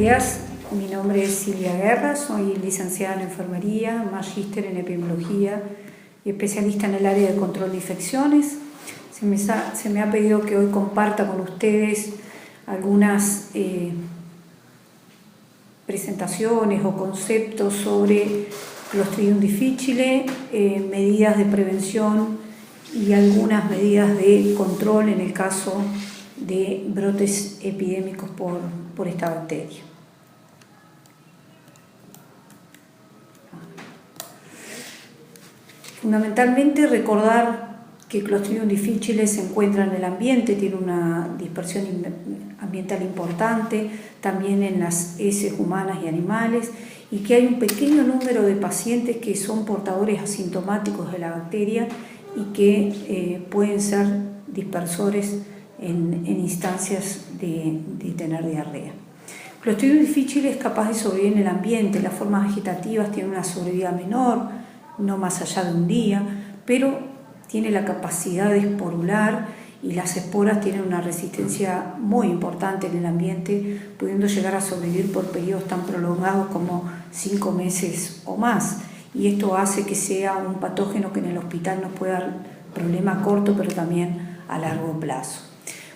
días, mi nombre es Silvia Guerra, soy licenciada en enfermería, magíster en epidemiología y especialista en el área de control de infecciones. Se me ha pedido que hoy comparta con ustedes algunas presentaciones o conceptos sobre Clostridium difficile, medidas de prevención y algunas medidas de control en el caso de brotes epidémicos por esta bacteria. Fundamentalmente recordar que Clostridium difficile se encuentra en el ambiente, tiene una dispersión ambiental importante, también en las heces humanas y animales, y que hay un pequeño número de pacientes que son portadores asintomáticos de la bacteria y que pueden ser dispersores en instancias de tener diarrea. Clostridium difficile es capaz de sobrevivir en el ambiente, las formas vegetativas tienen una sobrevida menor, no más allá de un día, pero tiene la capacidad de esporular y las esporas tienen una resistencia muy importante en el ambiente, pudiendo llegar a sobrevivir por periodos tan prolongados como 5 meses o más. Y esto hace que sea un patógeno que en el hospital nos pueda dar problema a corto, pero también a largo plazo.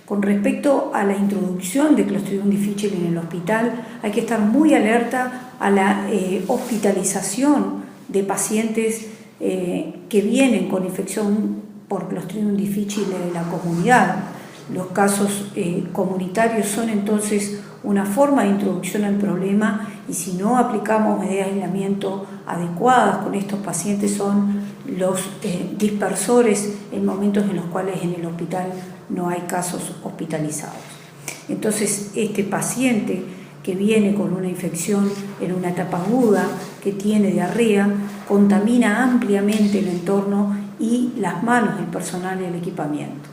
Con respecto a la introducción de Clostridium difficile en el hospital, hay que estar muy alerta a la hospitalización de pacientes que vienen con infección por Clostridium difficile de la comunidad. Los casos comunitarios son entonces una forma de introducción al problema, y si no aplicamos medidas de aislamiento adecuadas con estos pacientes son los dispersores en momentos en los cuales en el hospital no hay casos hospitalizados. Entonces este paciente que viene con una infección en una etapa aguda, que tiene diarrea, contamina ampliamente el entorno y las manos del personal y el equipamiento.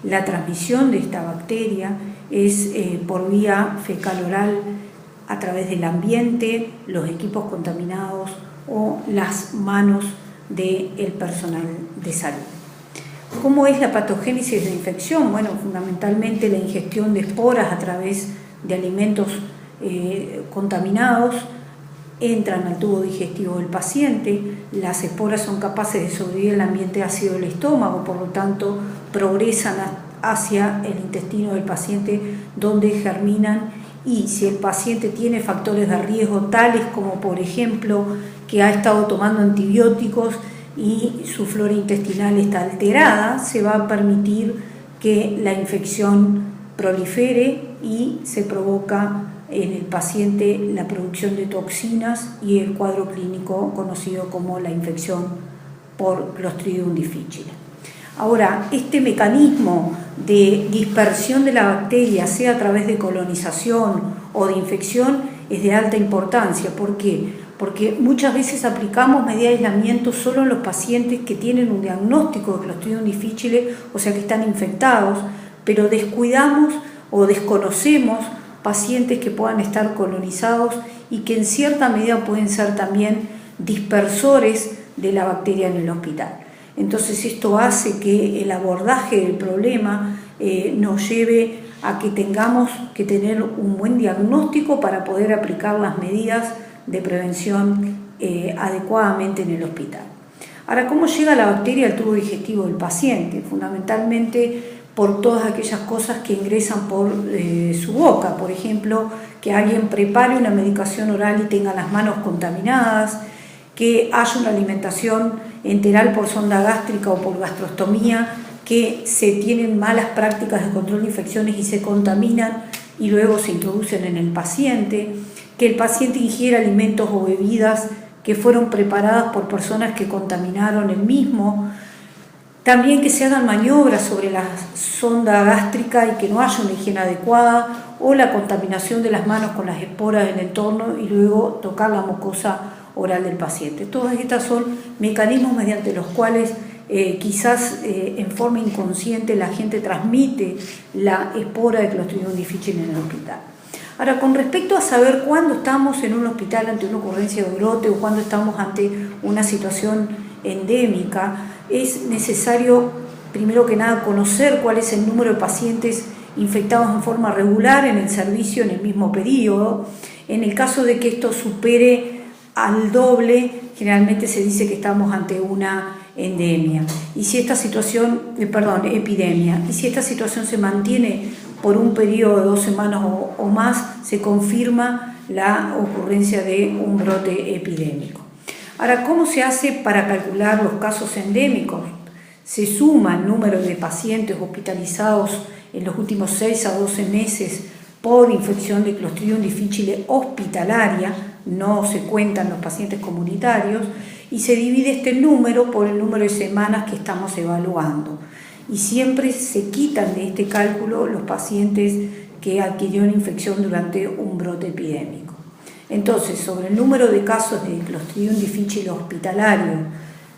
La transmisión de esta bacteria es por vía fecal-oral a través del ambiente, los equipos contaminados o las manos del personal de salud. ¿Cómo es la patogénesis de la infección? Bueno, fundamentalmente la ingestión de esporas a través de alimentos contaminados, entran al tubo digestivo del paciente, las esporas son capaces de sobrevivir en el ambiente ácido del estómago, por lo tanto progresan hacia el intestino del paciente donde germinan, y si el paciente tiene factores de riesgo tales como por ejemplo que ha estado tomando antibióticos y su flora intestinal está alterada, se va a permitir que la infección prolifere y se provoca en el paciente la producción de toxinas y el cuadro clínico conocido como la infección por Clostridium difficile. Ahora, este mecanismo de dispersión de la bacteria, sea a través de colonización o de infección, es de alta importancia. ¿Por qué? Porque muchas veces aplicamos medidas de aislamiento solo en los pacientes que tienen un diagnóstico de Clostridium difficile, o sea que están infectados, pero descuidamos o desconocemos pacientes que puedan estar colonizados y que en cierta medida pueden ser también dispersores de la bacteria en el hospital. Entonces esto hace que el abordaje del problema nos lleve a que tengamos que tener un buen diagnóstico para poder aplicar las medidas de prevención adecuadamente en el hospital. Ahora, ¿cómo llega la bacteria al tubo digestivo del paciente? Fundamentalmente por todas aquellas cosas que ingresan por su boca, por ejemplo, que alguien prepare una medicación oral y tenga las manos contaminadas, que haya una alimentación enteral por sonda gástrica o por gastrostomía, que se tienen malas prácticas de control de infecciones y se contaminan y luego se introducen en el paciente, que el paciente ingiera alimentos o bebidas que fueron preparadas por personas que contaminaron el mismo. También que se hagan maniobras sobre la sonda gástrica y que no haya una higiene adecuada, o la contaminación de las manos con las esporas del entorno y luego tocar la mucosa oral del paciente. Todas estas son mecanismos mediante los cuales quizás en forma inconsciente la gente transmite la espora de Clostridium difficile en el hospital. Ahora, con respecto a saber cuándo estamos en un hospital ante una ocurrencia de brote o cuándo estamos ante una situación endémica, es necesario, primero que nada, conocer cuál es el número de pacientes infectados en forma regular en el servicio en el mismo periodo. En el caso de que esto supere al doble, generalmente se dice que estamos ante una epidemia. Y si esta situación se mantiene por un periodo de 2 semanas o más, se confirma la ocurrencia de un brote epidémico. Ahora, ¿cómo se hace para calcular los casos endémicos? Se suma el número de pacientes hospitalizados en los últimos 6 a 12 meses por infección de Clostridium difficile hospitalaria, no se cuentan los pacientes comunitarios, y se divide este número por el número de semanas que estamos evaluando. Y siempre se quitan de este cálculo los pacientes que adquirieron infección durante un brote epidémico. Entonces, sobre el número de casos de Clostridium difficile hospitalario,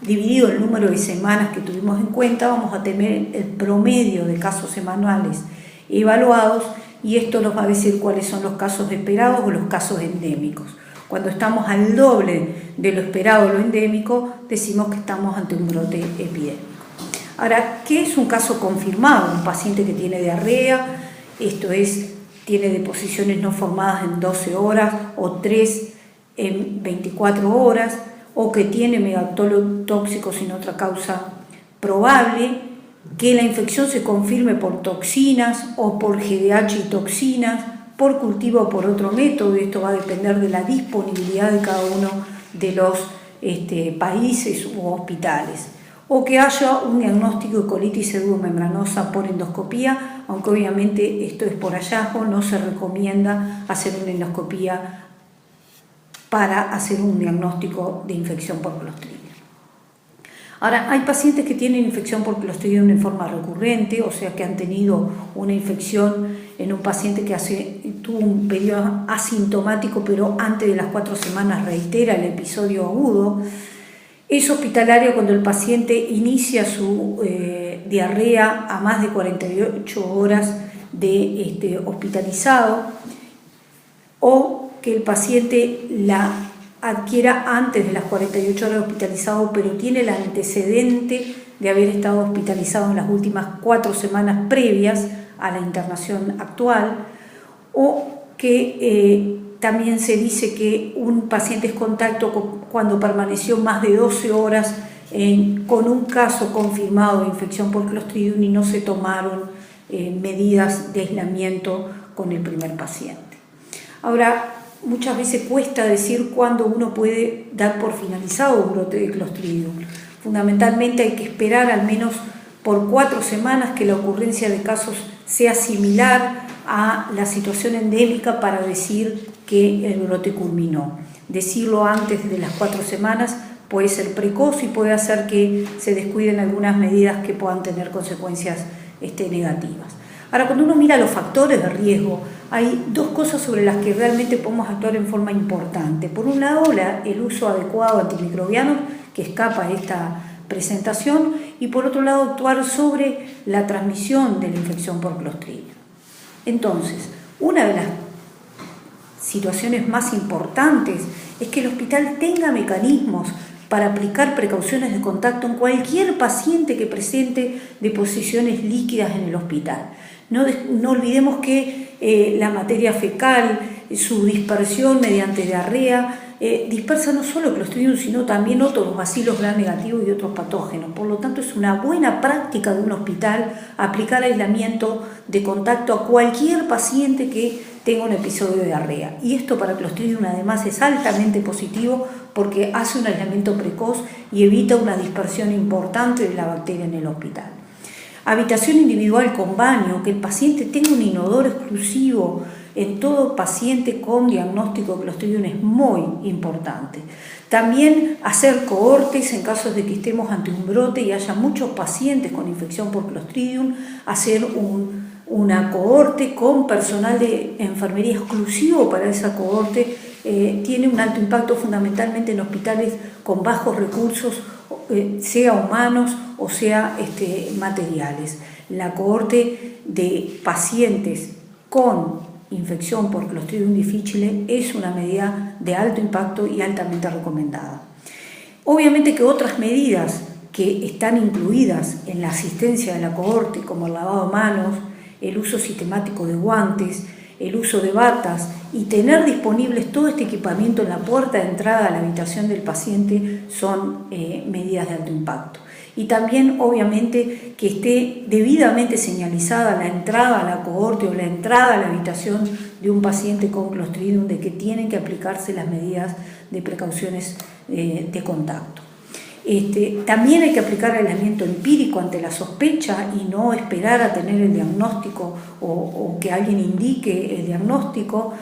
dividido el número de semanas que tuvimos en cuenta, vamos a tener el promedio de casos semanales evaluados, y esto nos va a decir cuáles son los casos esperados o los casos endémicos. Cuando estamos al doble de lo esperado o lo endémico, decimos que estamos ante un brote epidémico. Ahora, ¿qué es un caso confirmado? Un paciente que tiene diarrea, esto es, tiene deposiciones no formadas en 12 horas o 3 en 24 horas, o que tiene megatólogo tóxico sin otra causa probable, que la infección se confirme por toxinas o por GDH y toxinas, por cultivo o por otro método, y esto va a depender de la disponibilidad de cada uno de los países u hospitales, o que haya un diagnóstico de colitis pseudomembranosa por endoscopía, aunque obviamente esto es por hallazgo, no se recomienda hacer una endoscopía para hacer un diagnóstico de infección por Clostridium. Ahora, hay pacientes que tienen infección por Clostridium en forma recurrente, o sea que han tenido una infección en un paciente que tuvo un periodo asintomático, pero antes de las 4 semanas reitera el episodio agudo. Es hospitalario cuando el paciente inicia su diarrea a más de 48 horas de hospitalizado, o que el paciente la adquiera antes de las 48 horas de hospitalizado, pero tiene el antecedente de haber estado hospitalizado en las últimas 4 semanas previas a la internación actual, o que también se dice que un paciente es contacto cuando permaneció más de 12 horas con un caso confirmado de infección por Clostridium y no se tomaron medidas de aislamiento con el primer paciente. Ahora, muchas veces cuesta decir cuándo uno puede dar por finalizado un brote de Clostridium. Fundamentalmente hay que esperar al menos por 4 semanas que la ocurrencia de casos sea similar a la situación endémica para decir que el brote culminó. Decirlo antes de las 4 semanas puede ser precoz y puede hacer que se descuiden algunas medidas que puedan tener consecuencias negativas. Ahora, cuando uno mira los factores de riesgo, hay 2 cosas sobre las que realmente podemos actuar en forma importante. Por un lado, el uso adecuado de antimicrobianos, que escapa a esta presentación, y por otro lado, actuar sobre la transmisión de la infección por Clostridium. Entonces, una de las situaciones más importantes es que el hospital tenga mecanismos para aplicar precauciones de contacto en cualquier paciente que presente deposiciones líquidas en el hospital. No olvidemos que la materia fecal, su dispersión mediante diarrea, dispersa no solo Clostridium, sino también otros bacilos gram negativos y otros patógenos. Por lo tanto, es una buena práctica de un hospital aplicar aislamiento de contacto a cualquier paciente que tenga un episodio de diarrea. Y esto para Clostridium además es altamente positivo porque hace un aislamiento precoz y evita una dispersión importante de la bacteria en el hospital. Habitación individual con baño, que el paciente tenga un inodoro exclusivo en todo paciente con diagnóstico de Clostridium es muy importante. También hacer cohortes en casos de que estemos ante un brote y haya muchos pacientes con infección por Clostridium, hacer una cohorte con personal de enfermería exclusivo para esa cohorte. Tiene un alto impacto fundamentalmente en hospitales con bajos recursos, sea humanos o sea materiales. La cohorte de pacientes con infección por Clostridium difficile es una medida de alto impacto y altamente recomendada. Obviamente que otras medidas que están incluidas en la asistencia de la cohorte, como el lavado de manos, el uso sistemático de guantes, el uso de batas y tener disponibles todo este equipamiento en la puerta de entrada a la habitación del paciente son medidas de alto impacto. Y también, obviamente, que esté debidamente señalizada la entrada a la cohorte o la entrada a la habitación de un paciente con Clostridium de que tienen que aplicarse las medidas de precauciones de contacto. También hay que aplicar aislamiento empírico ante la sospecha y no esperar a tener el diagnóstico o que alguien indique el diagnóstico.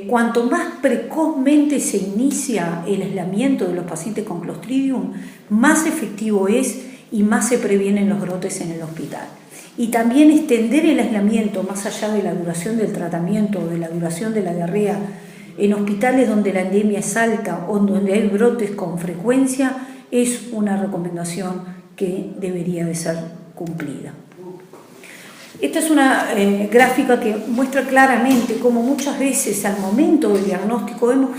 Cuanto más precozmente se inicia el aislamiento de los pacientes con Clostridium, más efectivo es y más se previenen los brotes en el hospital. Y también extender el aislamiento más allá de la duración del tratamiento o de la duración de la diarrea en hospitales donde la endemia es alta o donde hay brotes con frecuencia es una recomendación que debería de ser cumplida. Esta es una gráfica que muestra claramente cómo muchas veces al momento del diagnóstico hemos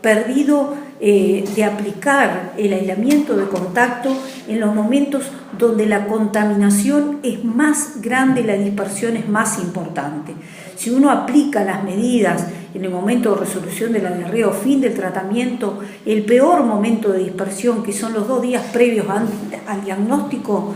perdido de aplicar el aislamiento de contacto en los momentos donde la contaminación es más grande y la dispersión es más importante. Si uno aplica las medidas en el momento de resolución de la diarrea o fin del tratamiento, el peor momento de dispersión, que son los 2 días previos al diagnóstico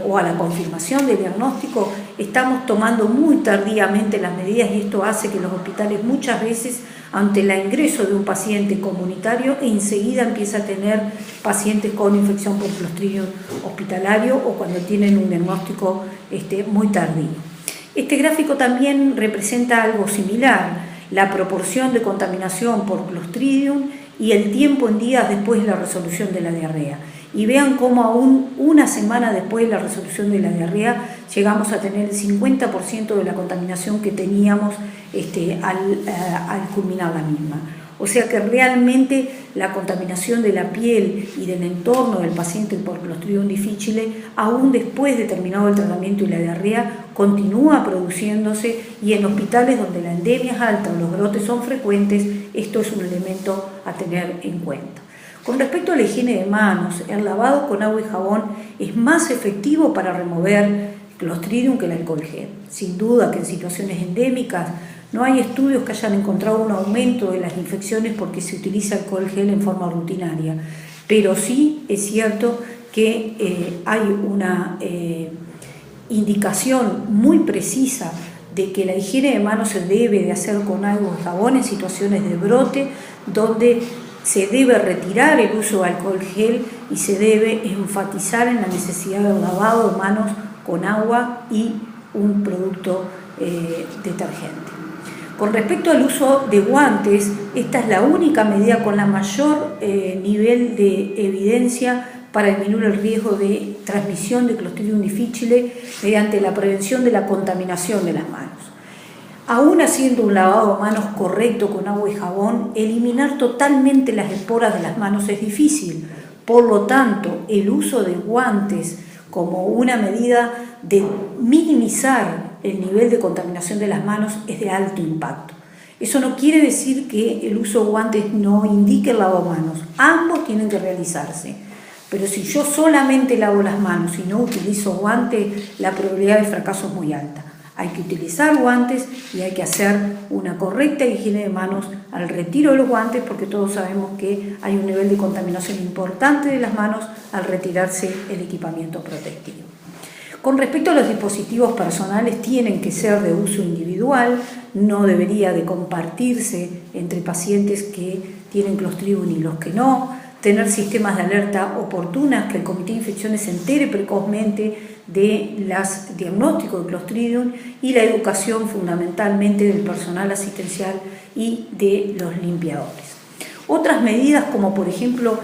o a la confirmación del diagnóstico, estamos tomando muy tardíamente las medidas y esto hace que los hospitales muchas veces, ante el ingreso de un paciente comunitario, enseguida empieza a tener pacientes con infección por Clostridium hospitalario o cuando tienen un diagnóstico muy tardío. Este gráfico también representa algo similar, la proporción de contaminación por Clostridium y el tiempo en días después de la resolución de la diarrea. Y vean cómo aún una semana después de la resolución de la diarrea llegamos a tener el 50% de la contaminación que teníamos al culminar la misma. O sea que realmente la contaminación de la piel y del entorno del paciente por Clostridium difficile, aún después de terminado el tratamiento y la diarrea, continúa produciéndose y en hospitales donde la endemia es alta o los brotes son frecuentes, esto es un elemento a tener en cuenta. Con respecto a la higiene de manos, el lavado con agua y jabón es más efectivo para remover Clostridium que el alcohol gel. Sin duda que en situaciones endémicas no hay estudios que hayan encontrado un aumento de las infecciones porque se utiliza alcohol gel en forma rutinaria, pero sí es cierto que hay una indicación muy precisa de que la higiene de manos se debe de hacer con agua y jabón en situaciones de brote, donde se debe retirar el uso de alcohol gel y se debe enfatizar en la necesidad del lavado de manos con agua y un producto detergente. Con respecto al uso de guantes, esta es la única medida con la mayor nivel de evidencia para disminuir el riesgo de transmisión de Clostridium difficile mediante la prevención de la contaminación de las manos. Aún haciendo un lavado de manos correcto con agua y jabón, eliminar totalmente las esporas de las manos es difícil. Por lo tanto, el uso de guantes como una medida de minimizar el nivel de contaminación de las manos es de alto impacto. Eso no quiere decir que el uso de guantes no indique el lavado de manos. Ambos tienen que realizarse. Pero si yo solamente lavo las manos y no utilizo guantes, la probabilidad de fracaso es muy alta. Hay que utilizar guantes y hay que hacer una correcta higiene de manos al retiro de los guantes, porque todos sabemos que hay un nivel de contaminación importante de las manos al retirarse el equipamiento protectivo. Con respecto a los dispositivos personales, tienen que ser de uso individual, no debería de compartirse entre pacientes que tienen Clostridium y los que no, tener sistemas de alerta oportunas, que el Comité de Infecciones se entere precozmente de los diagnósticos de Clostridium y la educación fundamentalmente del personal asistencial y de los limpiadores. Otras medidas como por ejemplo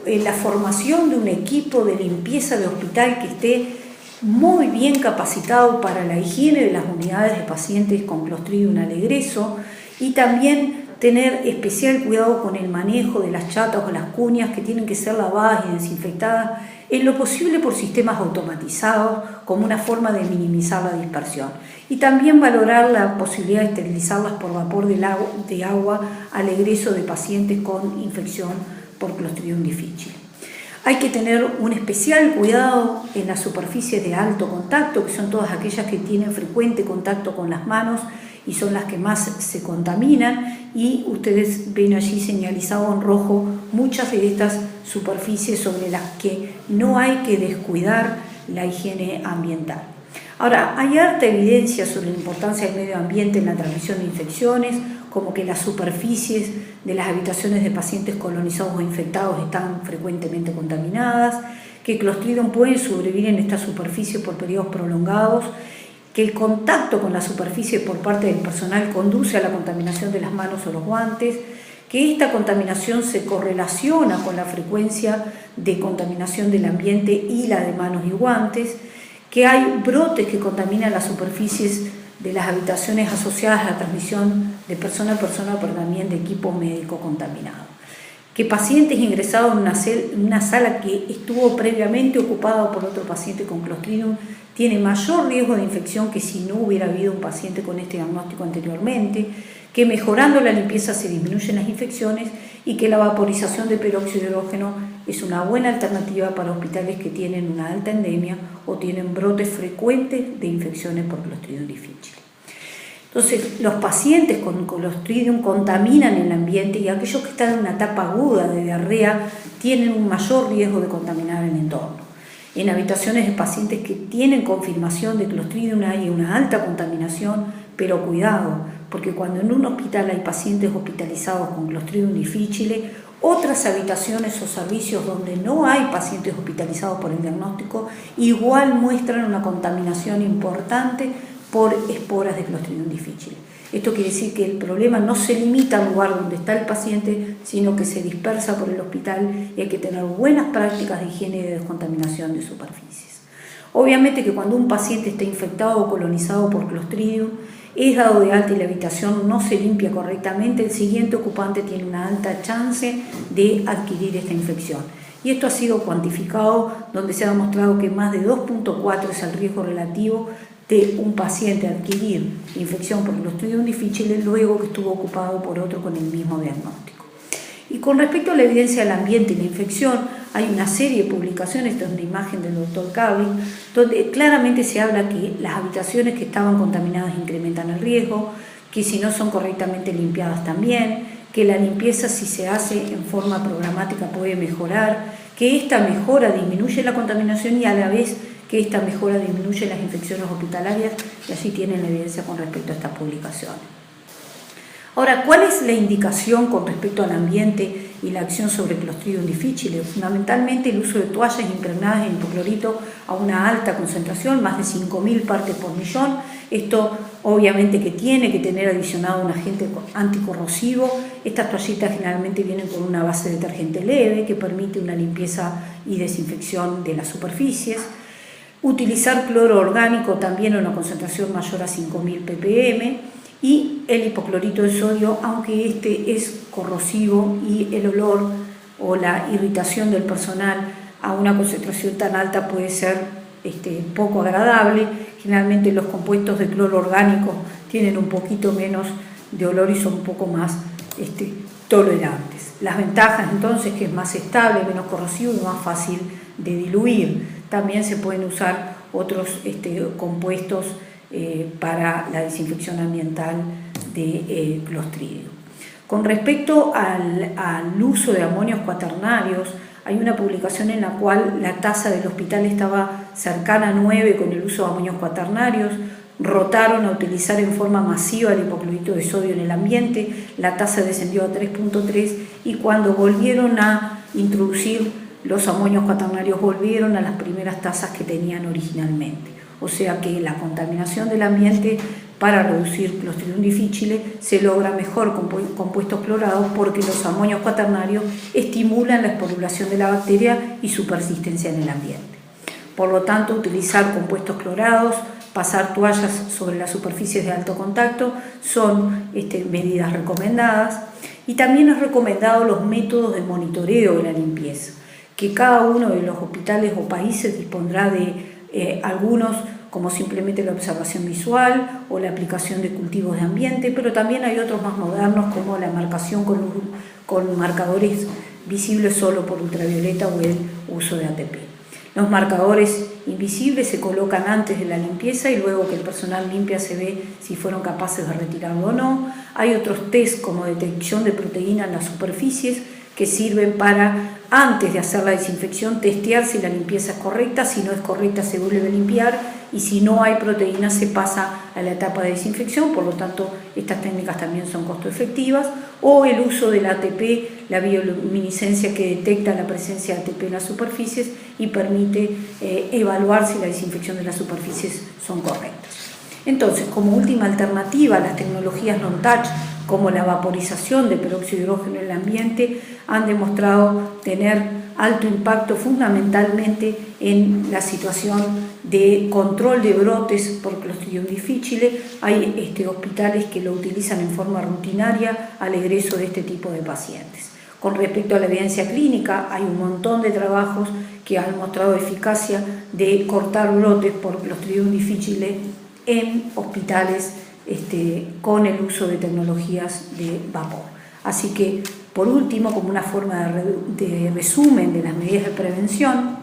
la formación de un equipo de limpieza de hospital que esté muy bien capacitado para la higiene de las unidades de pacientes con Clostridium al egreso y también tener especial cuidado con el manejo de las chatas o las cuñas que tienen que ser lavadas y desinfectadas en lo posible por sistemas automatizados como una forma de minimizar la dispersión y también valorar la posibilidad de esterilizarlas por vapor de agua al egreso de pacientes con infección por Clostridium difficile. Hay que tener un especial cuidado en las superficies de alto contacto, que son todas aquellas que tienen frecuente contacto con las manos y son las que más se contaminan, y ustedes ven allí señalizado en rojo muchas de estas superficies sobre las que no hay que descuidar la higiene ambiental. Ahora, hay harta evidencia sobre la importancia del medio ambiente en la transmisión de infecciones, como que las superficies de las habitaciones de pacientes colonizados o infectados están frecuentemente contaminadas, que Clostridium puede sobrevivir en estas superficies por periodos prolongados, que el contacto con la superficie por parte del personal conduce a la contaminación de las manos o los guantes, que esta contaminación se correlaciona con la frecuencia de contaminación del ambiente y la de manos y guantes, que hay brotes que contaminan las superficies de las habitaciones asociadas a la transmisión de persona a persona, pero también de equipo médico contaminado. Que pacientes ingresados en una sala que estuvo previamente ocupada por otro paciente con Clostridium tiene mayor riesgo de infección que si no hubiera habido un paciente con este diagnóstico anteriormente, que mejorando la limpieza se disminuyen las infecciones y que la vaporización de peróxido de hidrógeno es una buena alternativa para hospitales que tienen una alta endemia o tienen brotes frecuentes de infecciones por Clostridium difficile. Entonces, los pacientes con Clostridium contaminan el ambiente y aquellos que están en una etapa aguda de diarrea tienen un mayor riesgo de contaminar el entorno. En habitaciones de pacientes que tienen confirmación de Clostridium hay una alta contaminación, pero cuidado, porque cuando en un hospital hay pacientes hospitalizados con Clostridium difficile, otras habitaciones o servicios donde no hay pacientes hospitalizados por el diagnóstico igual muestran una contaminación importante por esporas de Clostridium difficile. Esto quiere decir que el problema no se limita al lugar donde está el paciente, sino que se dispersa por el hospital y hay que tener buenas prácticas de higiene y de descontaminación de superficies. Obviamente que cuando un paciente está infectado o colonizado por Clostridium, es dado de alta y la habitación no se limpia correctamente, el siguiente ocupante tiene una alta chance de adquirir esta infección. Y esto ha sido cuantificado, donde se ha demostrado que más de 2.4 es el riesgo relativo de un paciente adquirir infección por Clostridium difficile luego que estuvo ocupado por otro con el mismo diagnóstico. Y con respecto a la evidencia del ambiente y la infección, hay una serie de publicaciones, esta es una imagen del doctor Carling, donde claramente se habla que las habitaciones que estaban contaminadas incrementan el riesgo, que si no son correctamente limpiadas también, que la limpieza si se hace en forma programática puede mejorar, que esta mejora disminuye la contaminación y a la vez que esta mejora disminuye las infecciones hospitalarias, y así tienen la evidencia con respecto a estas publicaciones. Ahora, ¿cuál es la indicación con respecto al ambiente y la acción sobre Clostridium difficile? Fundamentalmente el uso de toallas impregnadas en hipoclorito a una alta concentración, más de 5.000 partes por millón. Esto obviamente que tiene que tener adicionado un agente anticorrosivo. Estas toallitas generalmente vienen con una base de detergente leve que permite una limpieza y desinfección de las superficies. Utilizar cloro orgánico también a una concentración mayor a 5.000 ppm. Y el hipoclorito de sodio, aunque este es corrosivo y el olor o la irritación del personal a una concentración tan alta puede ser poco agradable, generalmente los compuestos de cloro orgánico tienen un poquito menos de olor y son un poco más tolerantes. Las ventajas entonces que es más estable, menos corrosivo y más fácil de diluir. También se pueden usar otros compuestos para la desinfección ambiental de Clostridium. Con respecto al uso de amonios cuaternarios, hay una publicación en la cual la tasa del hospital estaba cercana a 9 con el uso de amonios cuaternarios, rotaron a utilizar en forma masiva el hipoclorito de sodio en el ambiente, la tasa descendió a 3.3 y cuando volvieron a introducir los amonios cuaternarios volvieron a las primeras tasas que tenían originalmente. O sea que la contaminación del ambiente para reducir Clostridium difficile se logra mejor con compuestos clorados porque los amonios cuaternarios estimulan la esporulación de la bacteria y su persistencia en el ambiente. Por lo tanto, utilizar compuestos clorados, pasar toallas sobre las superficies de alto contacto son medidas recomendadas. Y también es recomendado los métodos de monitoreo de la limpieza, que cada uno de los hospitales o países dispondrá de algunos como simplemente la observación visual o la aplicación de cultivos de ambiente, pero también hay otros más modernos como la marcación con marcadores visible solo por ultravioleta o el uso de ATP. Los marcadores invisibles se colocan antes de la limpieza y luego que el personal limpia se ve si fueron capaces de retirarlo o no. Hay otros test como detección de proteína en las superficies que sirven para, antes de hacer la desinfección, testear si la limpieza es correcta. Si no es correcta, se vuelve a limpiar, y si no hay proteína, se pasa a la etapa de desinfección. Por lo tanto, estas técnicas también son costo efectivas. O el uso del ATP, la bioluminiscencia, que detecta la presencia de ATP en las superficies y permite evaluar si la desinfección de las superficies son correctas. Entonces, como última alternativa, las tecnologías non-touch, como la vaporización de peróxido de hidrógeno en el ambiente, han demostrado tener alto impacto fundamentalmente en la situación de control de brotes por Clostridium difficile. Hay hospitales que lo utilizan en forma rutinaria al egreso de este tipo de pacientes. Con respecto a la evidencia clínica, hay un montón de trabajos que han mostrado eficacia de cortar brotes por Clostridium difficile en hospitales con el uso de tecnologías de vapor. Así que, por último, como una forma de resumen de las medidas de prevención,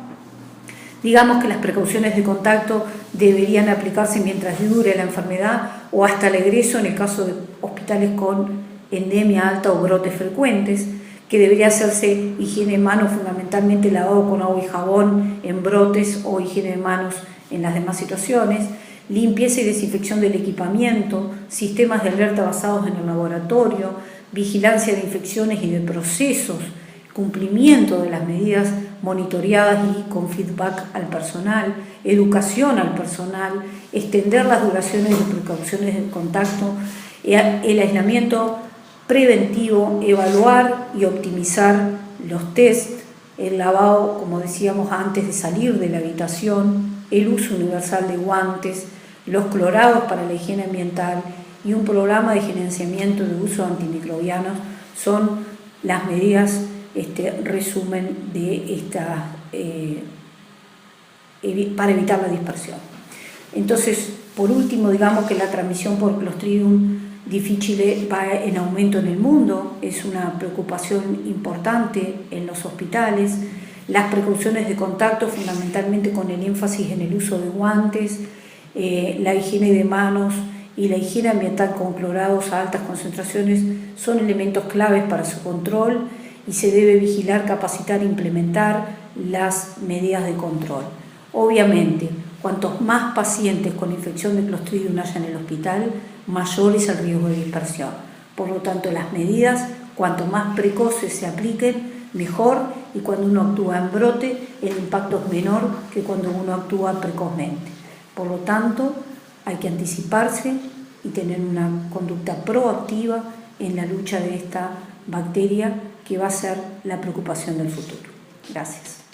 digamos que las precauciones de contacto deberían aplicarse mientras dure la enfermedad o hasta el egreso en el caso de hospitales con endemia alta o brotes frecuentes, que debería hacerse higiene de manos, fundamentalmente lavado con agua y jabón en brotes o higiene de manos en las demás situaciones, limpieza y desinfección del equipamiento, sistemas de alerta basados en el laboratorio, vigilancia de infecciones y de procesos, cumplimiento de las medidas monitoreadas y con feedback al personal, educación al personal, extender las duraciones de precauciones de contacto, el aislamiento preventivo, evaluar y optimizar los test, el lavado, como decíamos antes de salir de la habitación, el uso universal de guantes, los clorados para la higiene ambiental y un programa de gerenciamiento de uso de antimicrobianos son las medidas, resumen de para evitar la dispersión. Entonces, por último, digamos que la transmisión por Clostridium difficile va en aumento en el mundo, es una preocupación importante en los hospitales. Las precauciones de contacto, fundamentalmente con el énfasis en el uso de guantes, la higiene de manos y la higiene ambiental con clorados a altas concentraciones, son elementos claves para su control y se debe vigilar, capacitar e implementar las medidas de control. Obviamente, cuantos más pacientes con infección de Clostridium haya en el hospital, mayor es el riesgo de dispersión. Por lo tanto, las medidas, cuanto más precoces se apliquen, mejor, y cuando uno actúa en brote, el impacto es menor que cuando uno actúa precozmente. Por lo tanto, hay que anticiparse y tener una conducta proactiva en la lucha de esta bacteria que va a ser la preocupación del futuro. Gracias.